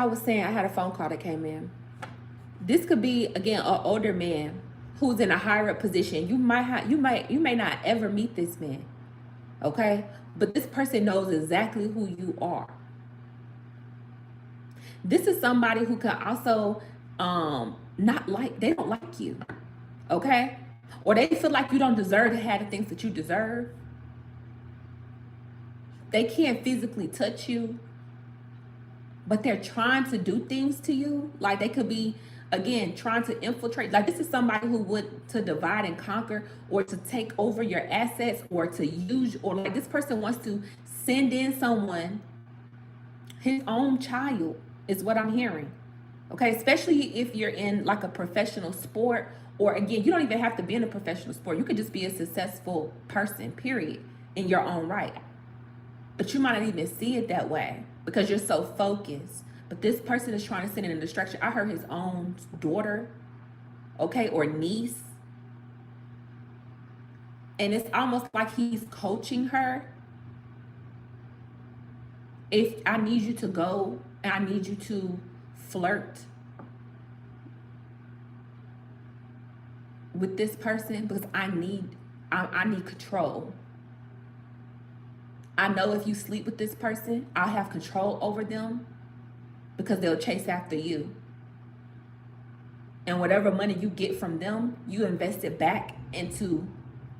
I was saying, I had a phone call that came in. This could be, again, an older man who's in a higher up position. You may not ever meet this man, okay? But this person knows exactly who you are. This is somebody who can also not like, they don't like you, okay? Or they feel like you don't deserve to have the things that you deserve. They can't physically touch you, but they're trying to do things to you. Like they could be, again, trying to infiltrate. Like this is somebody who would to divide and conquer, or to take over your assets, or to use, or like this person wants to send in someone, his own child, is what I'm hearing. Okay, especially if you're in like a professional sport, or again, you don't even have to be in a professional sport. You could just be a successful person, period, in your own right. But you might not even see it that way because you're so focused. But this person is trying to send in a distraction. I heard his own daughter, okay, or niece. And it's almost like he's coaching her. If I need you to go and I need you to flirt with this person because I need control. I know if you sleep with this person, I'll have control over them because they'll chase after you. And whatever money you get from them, you invest it back into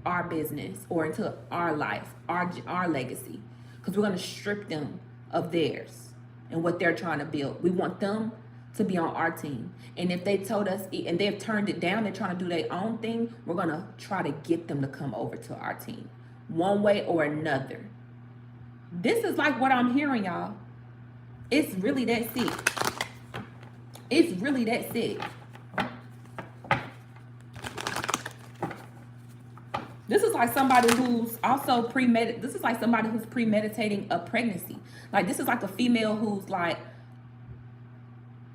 our business or into our life, our legacy. Because we're going to strip them of theirs and what they're trying to build. We want them to be on our team. And if they told us, and they've turned it down, they're trying to do their own thing, we're going to try to get them to come over to our team one way or another. This is like what I'm hearing, y'all. It's really that sick. It's really that sick. This is like somebody who's also this is like somebody who's premeditating a pregnancy. Like this is like a female who's like,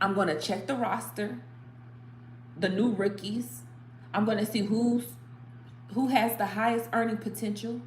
I'm going to check the roster, the new rookies. I'm going to see who has the highest earning potential.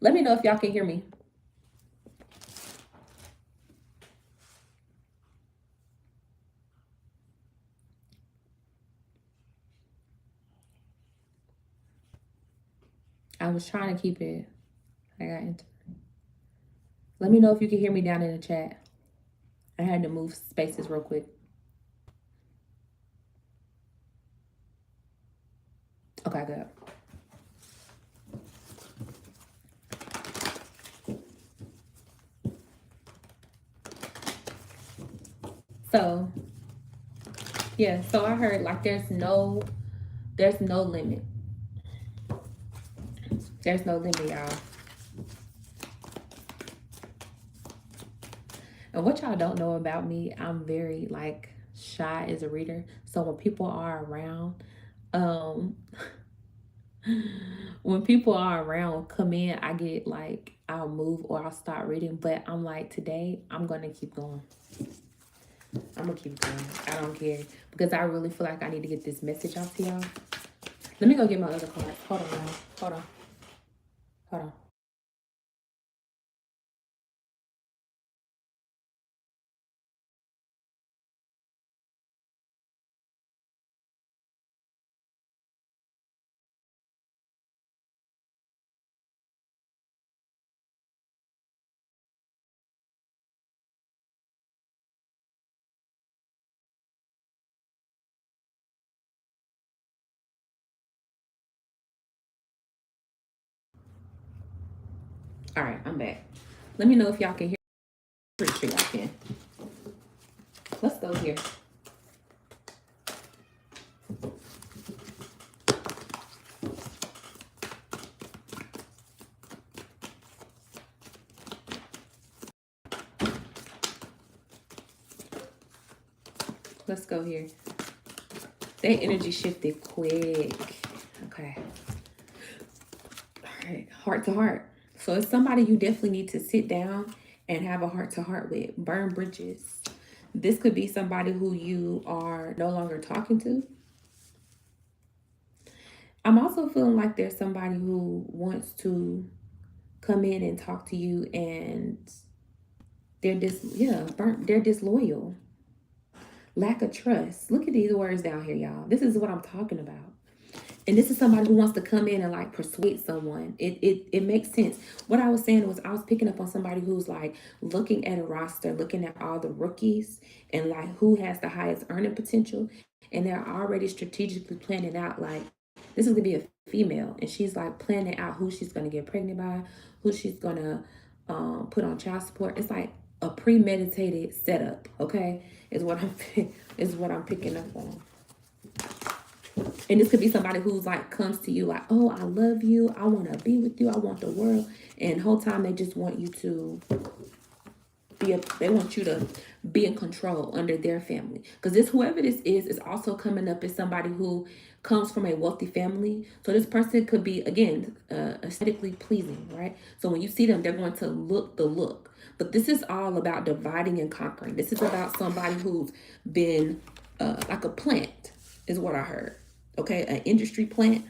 Let me know if y'all can hear me. I was trying to keep it. I got into it. Let me know if you can hear me down in the chat. I had to move spaces real quick. Okay, good. So, yeah, so I heard like there's no limit. There's no limit, y'all. And what y'all don't know about me, I'm very like shy as a reader. So when people are around, when people are around, come in, I get like, I'll move or I'll start reading. But I'm like, today, I'm going to keep going. I'm going to keep going. I don't care. Because I really feel like I need to get this message out to y'all. Let me go get my other cards. Hold on, y'all. Hold on. Hold on. All right, I'm back. Let me know if y'all can hear. Pretty sure y'all can. Let's go here. Let's go here. That energy shifted quick. Okay. All right. Heart to heart. So it's somebody you definitely need to sit down and have a heart to heart with. Burn bridges. This could be somebody who you are no longer talking to. I'm also feeling like there's somebody who wants to come in and talk to you, and they're disloyal. Lack of trust. Look at these words down here, y'all. This is what I'm talking about. And this is somebody who wants to come in and like persuade someone. It makes sense. What I was saying was I was picking up on somebody who's like looking at a roster, looking at all the rookies and like who has the highest earning potential. And they're already strategically planning out like this is gonna be a female, and she's like planning out who she's gonna get pregnant by, who she's gonna put on child support. It's like a premeditated setup. Okay, is what I'm picking up on. And this could be somebody who's like comes to you like, oh, I love you, I want to be with you, I want the world, and the whole time they just want you to they want you to be in control under their family. Because this whoever this is also coming up as somebody who comes from a wealthy family. So this person could be again aesthetically pleasing, right? So when you see them, they're going to look the look. But this is all about dividing and conquering. This is about somebody who's been like a plant, is what I heard. Okay, an industry plant.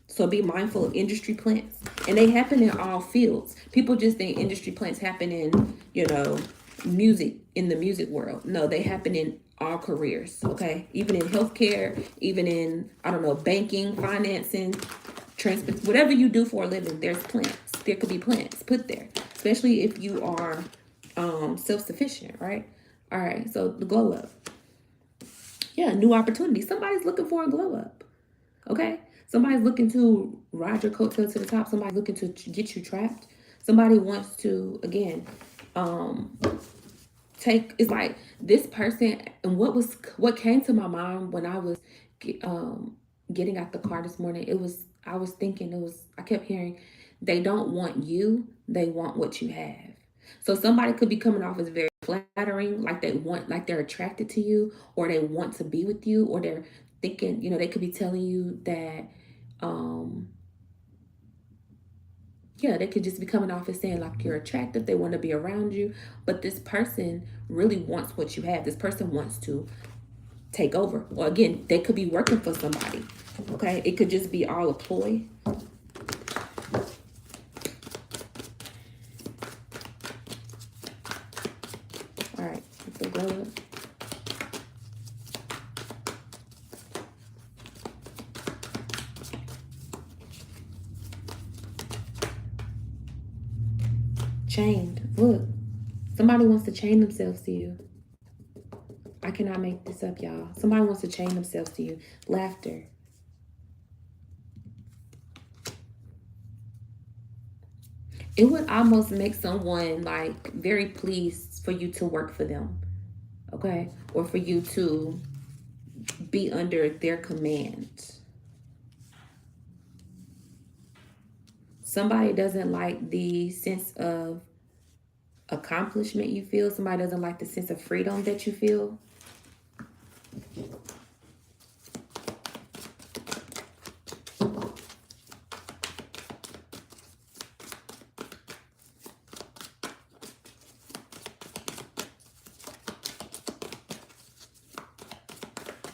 So be mindful of industry plants. And they happen in all fields. People just think industry plants happen in, music, in the music world. No, they happen in all careers, okay? Even in healthcare, even in, banking, financing, transport, whatever you do for a living, there's plants. There could be plants put there, especially if you are self-sufficient, right? All right, so the glow up. Yeah, new opportunity. Somebody's looking for a glow up. Okay? Somebody's looking to ride your coattail to the top. Somebody's looking to get you trapped. Somebody wants to, again, it's like this person, and what came to my mind when I was getting out the car this morning, I kept hearing, they don't want you, they want what you have. So somebody could be coming off as very flattering, like they're attracted to you, or they want to be with you, or they're thinking, they could be telling you that, they could just be coming off as saying like you're attractive, they want to be around you, but this person really wants what you have. This person wants to take over. Or again, they could be working for somebody. Okay, it could just be all a ploy. All right, let's go up. Chained. Look, somebody wants to chain themselves to you. I cannot make this up, y'all. Somebody wants to chain themselves to you. Laughter. It would almost make someone like very pleased for you to work for them. Okay? Or for you to be under their command. Somebody doesn't like the sense of accomplishment you feel. Somebody doesn't like the sense of freedom that you feel.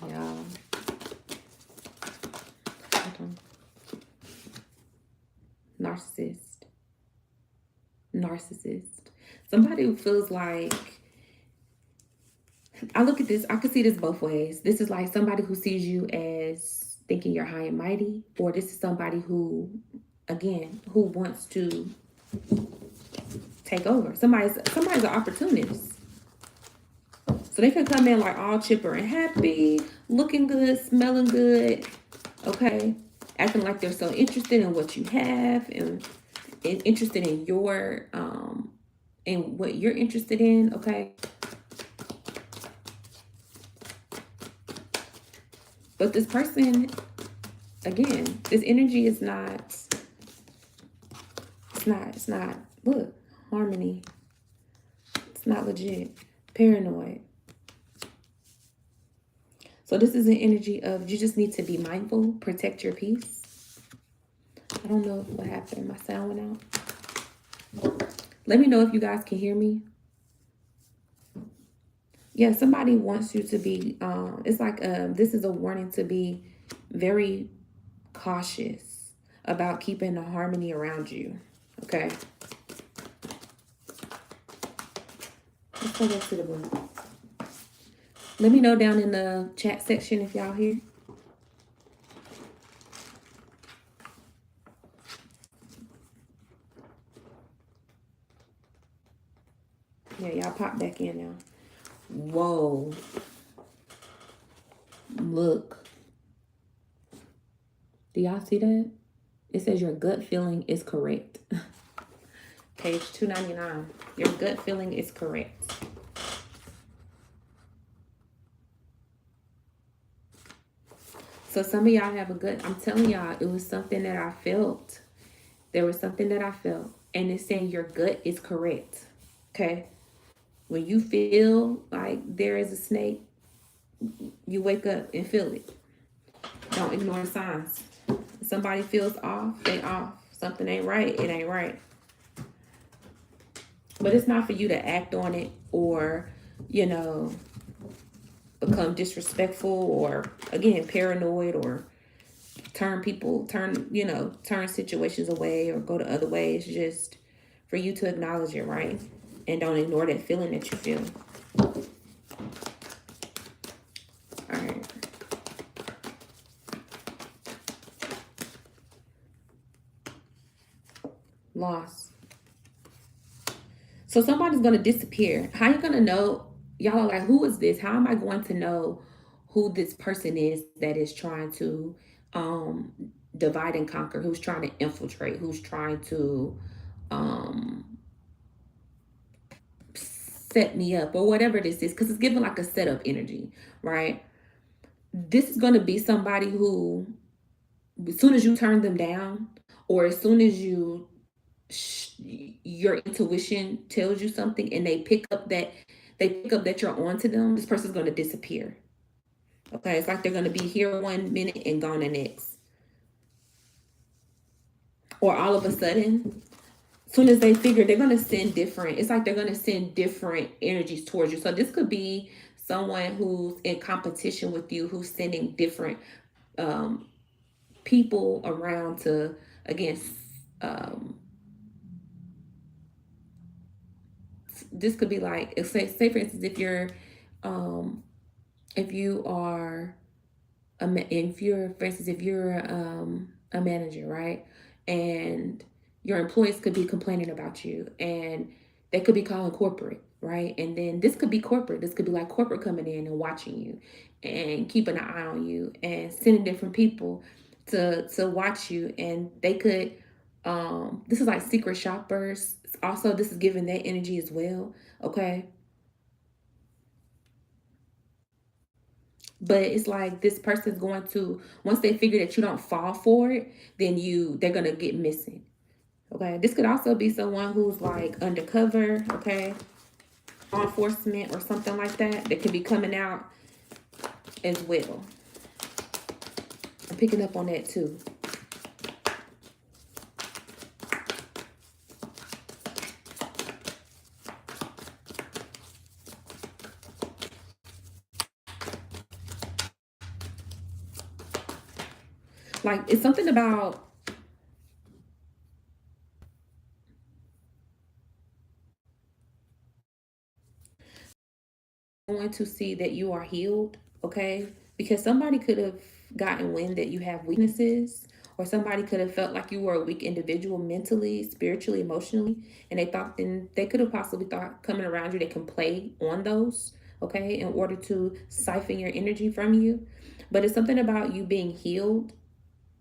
Yeah. Narcissist. Somebody who feels like, I look at this, I could see this both ways. This is like somebody who sees you as thinking you're high and mighty, or this is somebody who, again, who wants to take over. Somebody's an opportunist. So they can come in like all chipper and happy, looking good, smelling good, okay? Acting like they're so interested in what you have, and interested in your in what you're interested in, okay? But this person, again, this energy is not, it's not, look, harmony. It's not legit. Paranoid. So this is an energy of you just need to be mindful, protect your peace. I don't know what happened. My sound went out. Let me know if you guys can hear me. Yeah, somebody wants you to be, it's like this is a warning to be very cautious about keeping the harmony around you. Okay. Let's go back to the book. Let me know down in the chat section if y'all here. Yeah, y'all pop back in now. Whoa. Look. Do y'all see that? It says your gut feeling is correct. Page 299. Your gut feeling is correct. So some of y'all have a gut. I'm telling y'all, it was something that I felt. There was something that I felt. And it's saying your gut is correct. Okay? When you feel like there is a snake, you wake up and feel it. Don't ignore the signs. If somebody feels off, they off. Something ain't right, it ain't right. But it's not for you to act on it or, you know, become disrespectful or, again, paranoid or turn situations away or go the other way. It's just for you to acknowledge it, right? And don't ignore that feeling that you feel. All right. Loss. So somebody's going to disappear. How you going to know? Y'all are like, who is this? How am I going to know who this person is that is trying to divide and conquer, who's trying to infiltrate, who's trying to set me up or whatever this is, because it's giving like a setup energy, right? This is going to be somebody who, as soon as you turn them down or as soon as your intuition tells you something and they pick up that you're on to them, this person's going to disappear. Okay, it's like they're going to be here 1 minute and gone the next. Or all of a sudden, as soon as they figure, they're going to send different, it's like they're going to send different energies towards you. So this could be someone who's in competition with you, who's sending different people around to, again, this could be like, if say for instance, if you are if you're a manager, right, and your employees could be complaining about you and they could be calling corporate, right? And then this could be corporate. This could be like corporate coming in and watching you and keeping an eye on you and sending different people to watch you. And they could this is like secret shoppers. Also, this is giving that energy as well. Okay. But it's like this person's going to, once they figure that you don't fall for it, then they're gonna get missing. Okay. This could also be someone who's like undercover, okay, law enforcement or something like that. That could be coming out as well. I'm picking up on that too. Like, it's something about going to see that you are healed, okay? Because somebody could have gotten wind that you have weaknesses, or somebody could have felt like you were a weak individual mentally, spiritually, emotionally, and they could have possibly thought coming around you they can play on those, okay, in order to siphon your energy from you. But it's something about you being healed,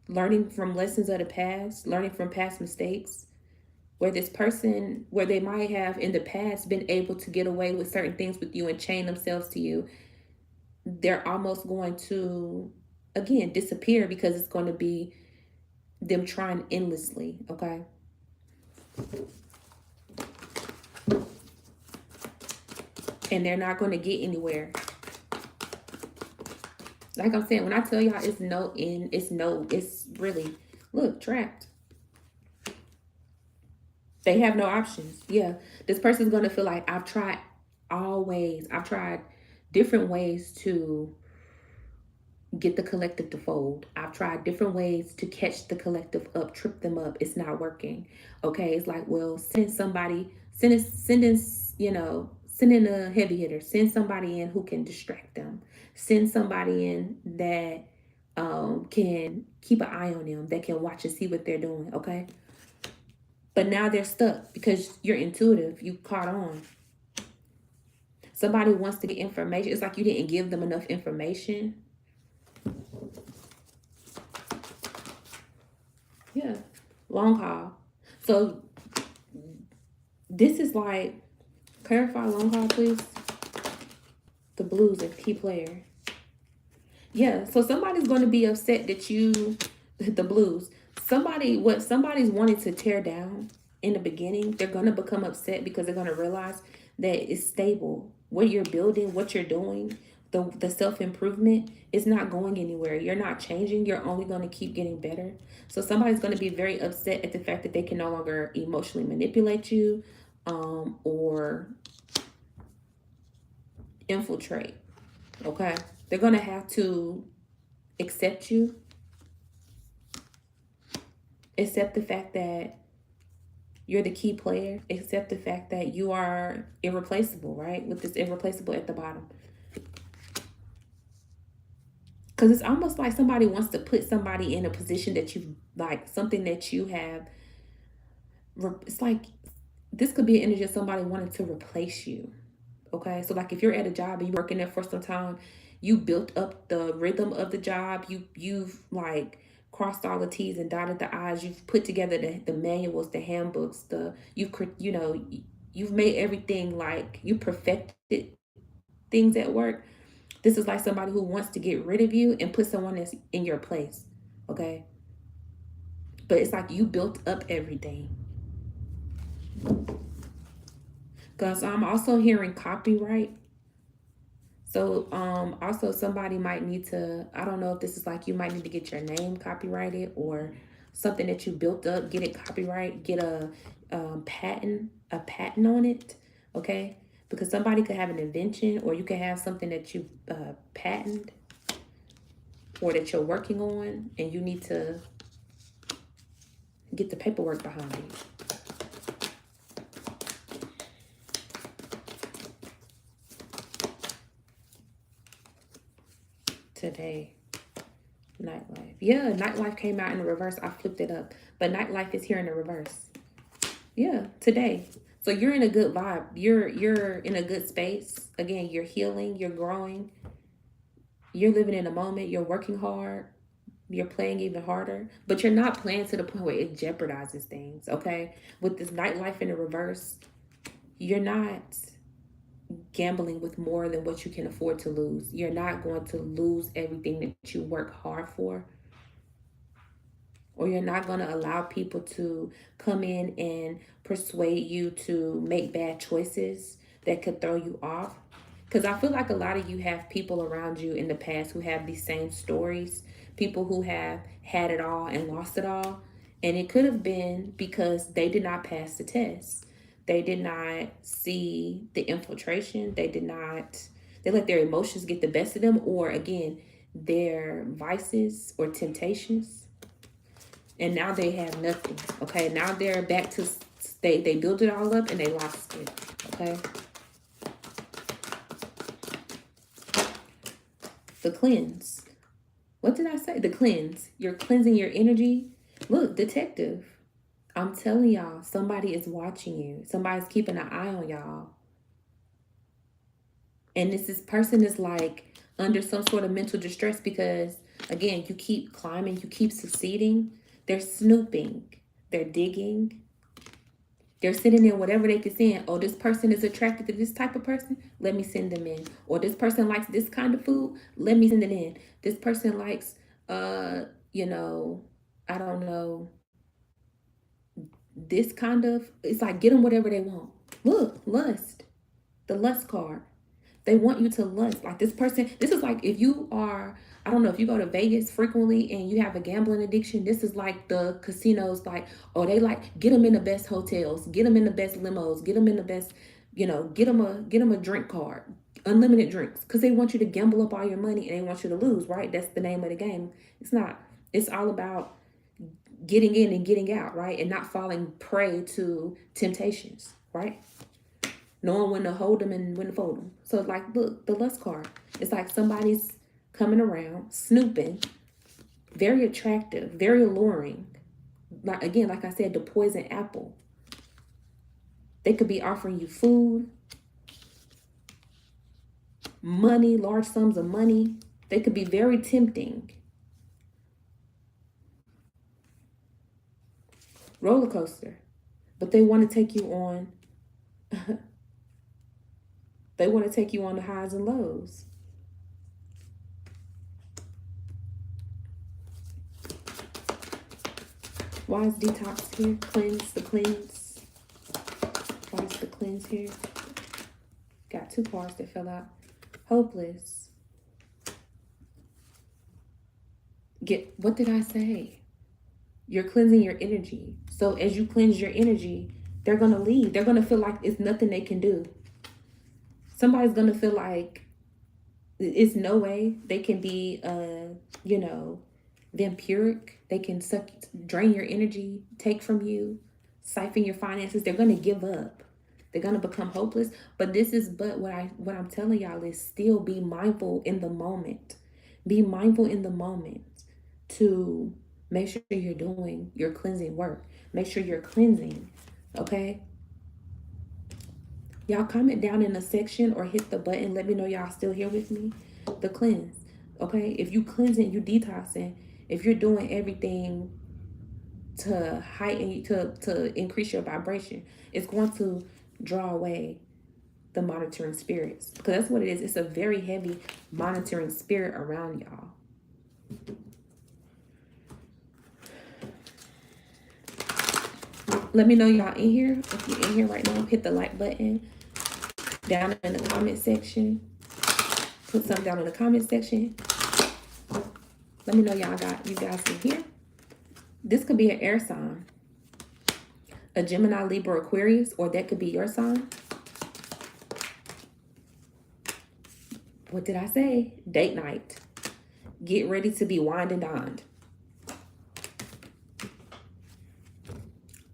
learning from lessons of the past, learning from past mistakes, where this person, where they might have in the past been able to get away with certain things with you and chain themselves to you, they're almost going to, again, disappear because it's going to be them trying endlessly, okay? And they're not going to get anywhere. Like I'm saying, when I tell y'all it's no end, it's really, look, trapped. They have no options. Yeah. This person's going to feel like I've tried different ways to get the collective to fold. I've tried different ways to catch the collective up, trip them up. It's not working. Okay. It's like, well, send in a heavy hitter, send somebody in who can distract them, send somebody in that can keep an eye on them, that can watch and see what they're doing. Okay. But now they're stuck because you're intuitive. You caught on. Somebody wants to get information. It's like you didn't give them enough information. Yeah. Long haul. So this is like, clarify long haul, please. The blues are key player. Yeah. So somebody's going to be upset that you, the blues, somebody's wanting to tear down in the beginning. They're going to become upset because they're going to realize that it's stable. What you're building, what you're doing, the self-improvement is not going anywhere. You're not changing. You're only going to keep getting better. So somebody's going to be very upset at the fact that they can no longer emotionally manipulate you or infiltrate. Okay. They're going to have to accept you. Accept the fact that you're the key player. Accept the fact that you are irreplaceable, right? With this irreplaceable at the bottom. Because it's almost like somebody wants to put somebody in a position that you like, something that you have. It's like this could be an energy of somebody wanting to replace you. Okay. So like if you're at a job and you're working there for some time, you built up the rhythm of the job. You've like crossed all the T's and dotted the I's. You've put together the manuals, the handbooks, you've made everything, like you perfected things at work. This is like somebody who wants to get rid of you and put someone that's in your place. Okay. But it's like you built up everything. Because I'm also hearing copyright. So also somebody might need to, I don't know if this is like you might need to get your name copyrighted or something that you built up, get it copyright, get a patent on it. Okay. Because somebody could have an invention, or you could have something that you patent or that you're working on, and you need to get the paperwork behind it. Today, nightlife. Yeah, nightlife came out in the reverse. I flipped it up. But nightlife is here in the reverse. Yeah, today. So you're in a good vibe. You're in a good space. Again, you're healing, you're growing. You're living in a moment, you're working hard. You're playing even harder, but you're not playing to the point where it jeopardizes things, okay? With this nightlife in the reverse, you're not gambling with more than what you can afford to lose. You're not going to lose everything that you work hard for. Or you're not going to allow people to come in and persuade you to make bad choices that could throw you off. Because I feel like a lot of you have people around you in the past who have these same stories, people who have had it all and lost it all. And it could have been because they did not pass the test. They did not see the infiltration. They let their emotions get the best of them, or again, their vices or temptations. And now they have nothing. Okay, now they're back to, they built it all up and they lost it. Okay. The cleanse. What did I say? The cleanse. You're cleansing your energy. Look, detective. I'm telling y'all, somebody is watching you. Somebody's keeping an eye on y'all. And this person is like under some sort of mental distress because, again, you keep climbing, you keep succeeding. They're snooping. They're digging. They're sending in whatever they can send. Oh, this person is attracted to this type of person. Let me send them in. Or this person likes this kind of food. Let me send it in. This person likes, you know, I don't know, this kind of. It's like get them whatever they want. Look, lust, the lust card. They want you to lust. Like this person, this is like if you are, I don't know, if you go to Vegas frequently and you have a gambling addiction, this is like the casinos, like, oh, they like, get them in the best hotels, get them in the best limos, get them in the best, get them a drink card, unlimited drinks, because they want you to gamble up all your money and they want you to lose, right? That's the name of the game. It's not. It's all about getting in and getting out, right? And not falling prey to temptations, right? Knowing when to hold them and when to fold them. So it's like, look, the lust card. It's like somebody's coming around, snooping, very attractive, very alluring. Like again, like I said, the poison apple. They could be offering you food, money, large sums of money. They could be very tempting. Roller coaster. But they want to take you on they want to take you on the highs and lows. Why is detox here? Cleanse, the cleanse. Why is the cleanse here? Got two cards that fell out. Hopeless. What did I say? You're cleansing your energy. So as you cleanse your energy, they're going to leave. They're going to feel like it's nothing they can do. Somebody's going to feel like it's no way they can be, vampiric. They can drain your energy, take from you, siphon your finances. They're going to give up. They're going to become hopeless. But what I'm telling y'all is still be mindful in the moment. Be mindful in the moment to make sure you're doing your cleansing work. Make sure you're cleansing, okay? Y'all comment down in the section or hit the button. Let me know y'all still here with me. The cleanse, okay? If you cleansing, you detoxing. If you're doing everything to heighten, to increase your vibration, it's going to draw away the monitoring spirits. Because that's what it is. It's a very heavy monitoring spirit around y'all. Let me know y'all in here. If you're in here right now, hit the like button down in the comment section. Put something down in the comment section. Let me know you guys in here. This could be an air sign. A Gemini, Libra, Aquarius, or that could be your sign. What did I say? Date night. Get ready to be wined and dined.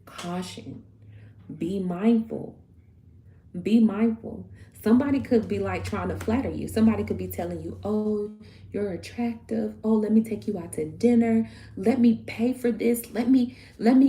Caution. Be mindful. Be mindful. Somebody could be like trying to flatter you. Somebody could be telling you, oh, you're attractive. Oh, let me take you out to dinner. Let me pay for this. Let me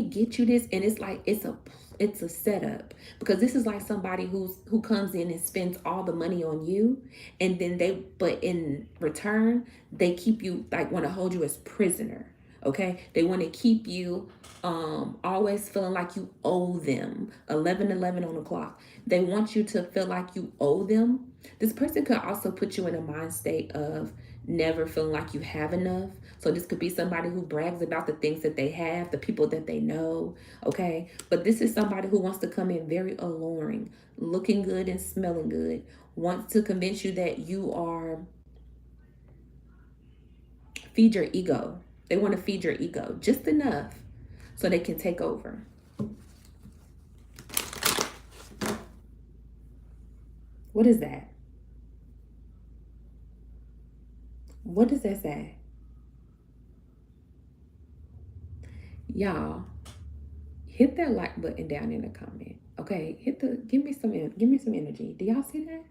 get you this. And it's like it's a setup, because this is like somebody who comes in and spends all the money on you, and then but in return they keep you, like, want to hold you as prisoner. Okay, they want to keep you always feeling like you owe them. 11:11 on the clock. They want you to feel like you owe them. This person could also put you in a mind state of never feeling like you have enough. So this could be somebody who brags about the things that they have, the people that they know, okay? But this is somebody who wants to come in very alluring, looking good and smelling good, wants to convince you that you are, feed your ego. They want to feed your ego just enough so they can take over. What is that? What does that say? Y'all, hit that like button down in the comment. Okay, give me some energy. Do y'all see that?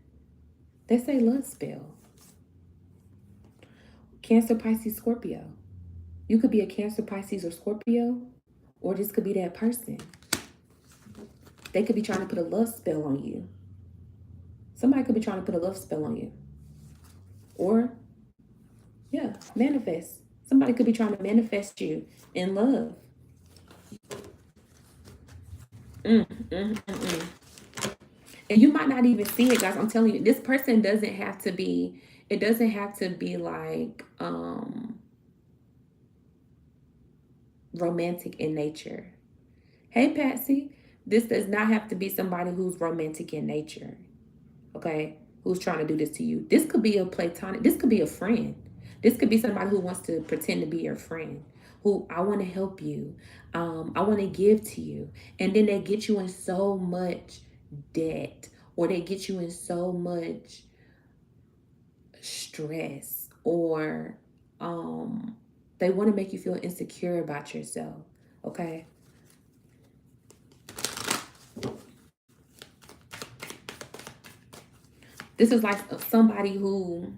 They say love spell. Cancer, Pisces, Scorpio. You could be a Cancer, Pisces, or Scorpio, or this could be that person. They could be trying to put a love spell on you. Somebody could be trying to put a love spell on you. Or, yeah, manifest. Somebody could be trying to manifest you in love. Mm, mm, mm, mm. And you might not even see it, guys. I'm telling you, this person doesn't have to be, it doesn't have to be like romantic in nature. Hey, Patsy, this does not have to be somebody who's romantic in nature, okay? Who's trying to do this to you. This could be a platonic, this could be a friend. This could be somebody who wants to pretend to be your friend, who I want to help you. I want to give to you. And then they get you in so much debt, or they get you in so much stress, or they want to make you feel insecure about yourself, okay? This is like somebody who,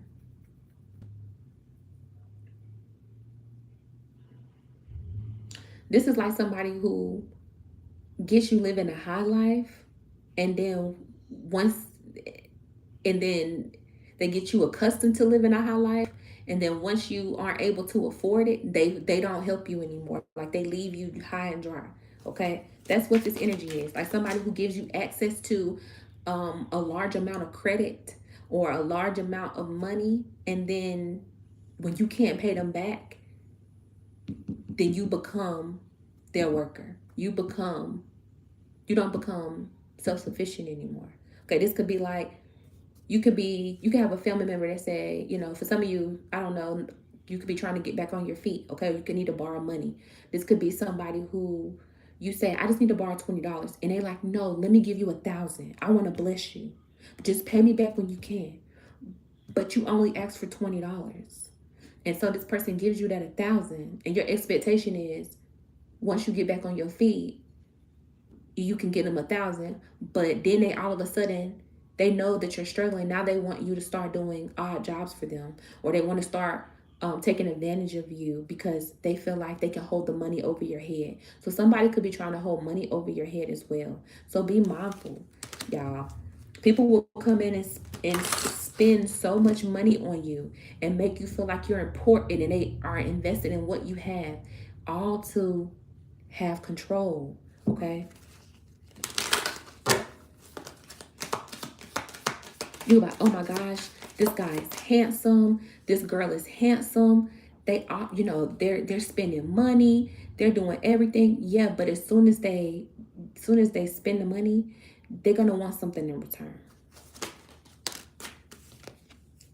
this is like somebody who gets you living a high life, and then once, and then they get you accustomed to living a high life, and then once you aren't able to afford it, they don't help you anymore. Like they leave you high and dry. Okay, that's what this energy is. Like somebody who gives you access to a large amount of credit or a large amount of money, and then when you can't pay them back, then you become their worker. You don't become self-sufficient anymore. Okay, this could be like, you could have a family member that say, for some of you, I don't know, you could be trying to get back on your feet. Okay, you could need to borrow money. This could be somebody who you say, I just need to borrow $20, and they're like, no, let me give you 1,000. I want to bless you, just pay me back when you can. But you only asked for $20, and so this person gives you that 1,000, and your expectation is once you get back on your feet, you can get them 1,000. But then they all of a sudden, they know that you're struggling. Now they want you to start doing odd jobs for them, or they want to start taking advantage of you because they feel like they can hold the money over your head. So somebody could be trying to hold money over your head as well. So be mindful, y'all. People will come in and spend so much money on you and make you feel like you're important, and they are invested in what you have, all to have control. Okay, you're like, oh my gosh, this guy is handsome, this girl is handsome. They are, they're spending money, they're doing everything. Yeah, but as soon as they spend the money, they're gonna want something in return.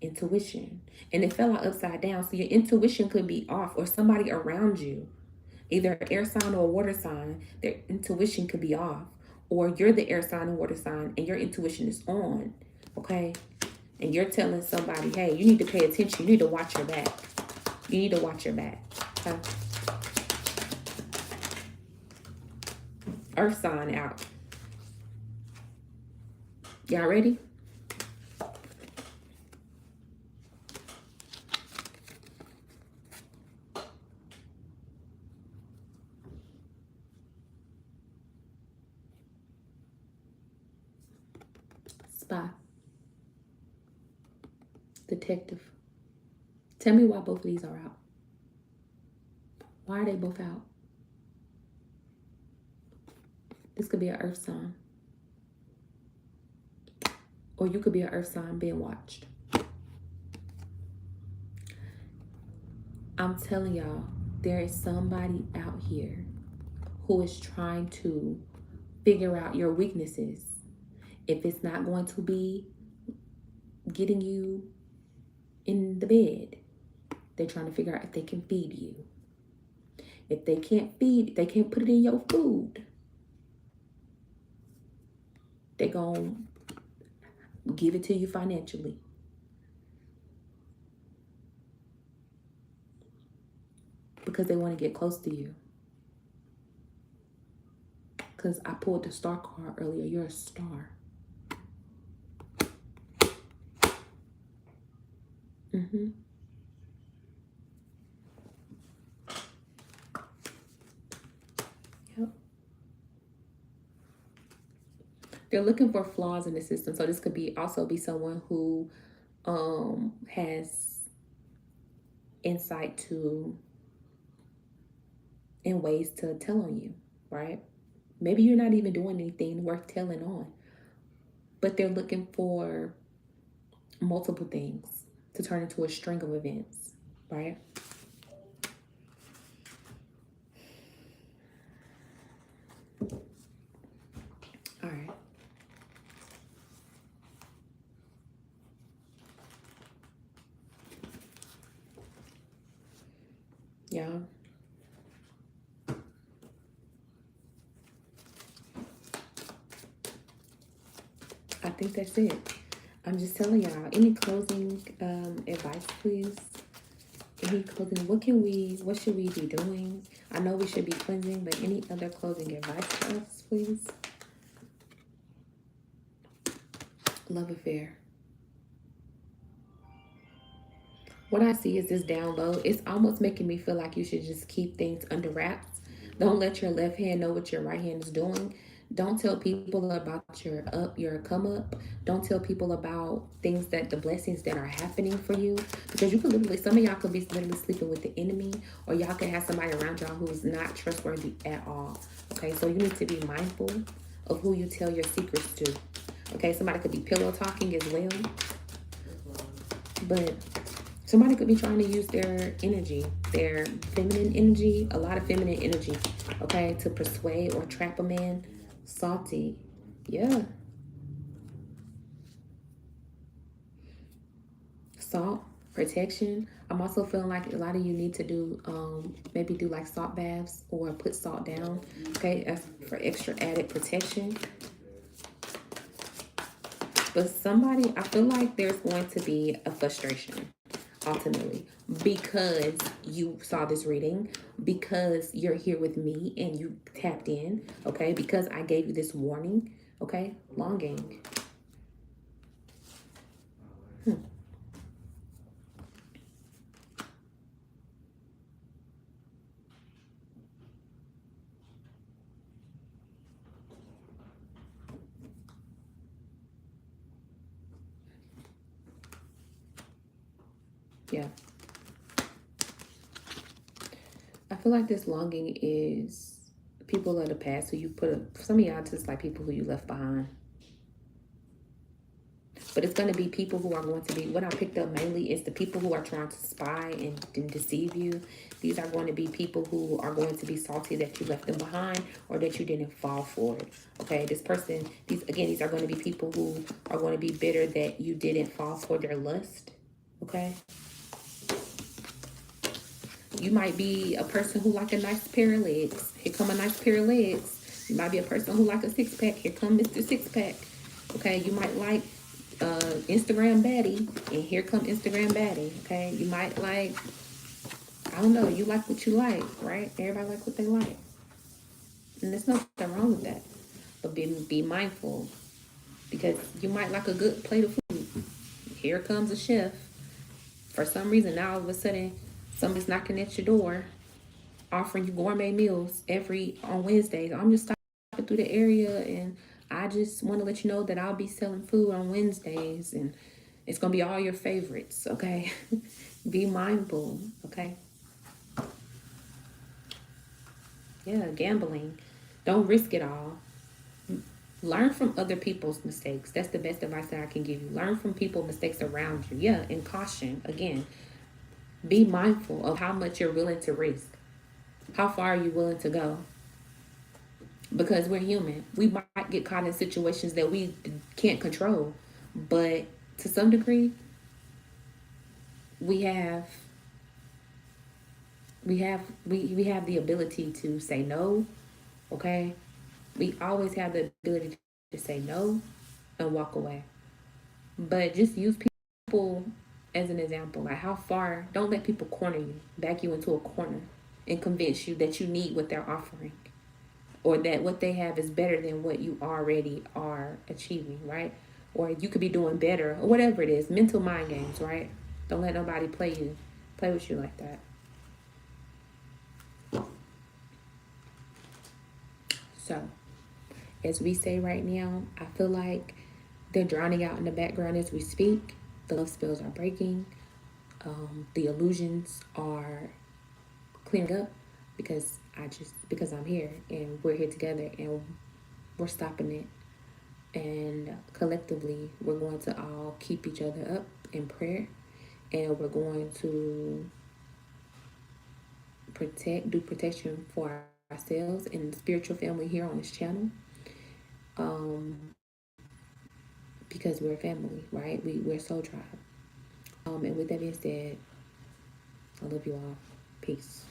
Intuition. And it fell out upside down. So your intuition could be off, or somebody around you, either an air sign or a water sign, their intuition could be off. Or you're the air sign and water sign, and your intuition is on. Okay? And you're telling somebody, hey, you need to pay attention. You need to watch your back. You need to watch your back. Okay? Earth sign out. Y'all ready? Spy. Detective. Tell me why both of these are out. Why are they both out? This could be an earth sign. Or you could be an earth sign being watched. I'm telling y'all, there is somebody out here who is trying to figure out your weaknesses. If it's not going to be getting you in the bed, they're trying to figure out if they can feed you. If they can't they can't put it in your food, they're going to give it to you financially. Because they want to get close to you. Because I pulled the star card earlier. You're a star. Mm-hmm. Yep. They're looking for flaws in the system. So this could also be someone who has insight to and ways to tell on you, right? Maybe you're not even doing anything worth telling on, but they're looking for multiple things to turn into a string of events, right? All right. Yeah. I think that's it. I'm just telling y'all. Any closing advice, please? Any closing? What should we be doing? I know we should be cleansing, but any other closing advice for us, please? Love affair. What I see is this download. It's almost making me feel like you should just keep things under wraps. Don't let your left hand know what your right hand is doing. Don't tell people about your come up. Don't tell people about things that the blessings that are happening for you. Because you could literally, some of y'all could be literally sleeping with the enemy, or y'all could have somebody around y'all who's not trustworthy at all. Okay, so you need to be mindful of who you tell your secrets to. Okay, somebody could be pillow talking as well. But somebody could be trying to use their energy, their feminine energy, a lot of feminine energy, okay, to persuade or trap a man. Salty. Yeah. Salt, protection. I'm also feeling like a lot of you need to do, maybe do like salt baths or put salt down, okay, as for extra added protection. But somebody, I feel like there's going to be a frustration ultimately because you saw this reading, because you're here with me and you tapped in, okay, because I gave you this warning, okay, longing. Yeah, I feel like this longing is people of the past who you some of y'all just like people who you left behind. But it's going to be people who are going to be, what I picked up mainly is the people who are trying to spy and deceive you. These are going to be people who are going to be salty that you left them behind or that you didn't fall for it. Okay, this person, these are going to be people who are going to be bitter that you didn't fall for their lust. Okay. You might be a person who like a nice pair of legs. Here come a nice pair of legs. You might be a person who like a six pack. Here come Mr. Six Pack. Okay, you might like Instagram baddie, and here come Instagram baddie. Okay, you might like, I don't know, you like what you like, right? Everybody like what they like, and there's nothing wrong with that. But be mindful, because you might like a good plate of food. Here comes a chef. For some reason, now all of a sudden, somebody's knocking at your door, offering you gourmet meals on Wednesdays. I'm just stopping through the area, and I just want to let you know that I'll be selling food on Wednesdays, and it's gonna be all your favorites. Okay, be mindful. Okay, yeah, gambling. Don't risk it all. Learn from other people's mistakes. That's the best advice that I can give you. Learn from people's mistakes around you. Yeah, and caution again. Be mindful of how much you're willing to risk. How far are you willing to go? Because we're human. We might get caught in situations that we can't control, but to some degree, we have we have the ability to say no. Okay, we always have the ability to say no and walk away. But just use people as an example. Like, how far? Don't let people corner you, back you into a corner, and convince you that you need what they're offering, or that what they have is better than what you already are achieving, right? Or you could be doing better, or whatever it is. Mental mind games, right? Don't let nobody play with you like that. So, as we say right now, I feel like they're drowning out in the background as we speak. The love spells are breaking. The illusions are clearing up, because I just, because I'm here and we're here together and we're stopping it. And collectively, we're going to all keep each other up in prayer, and we're going to do protection for ourselves and the spiritual family here on this channel. Um, because we're family, right? We're soul tribe. And with that being said, I love you all. Peace.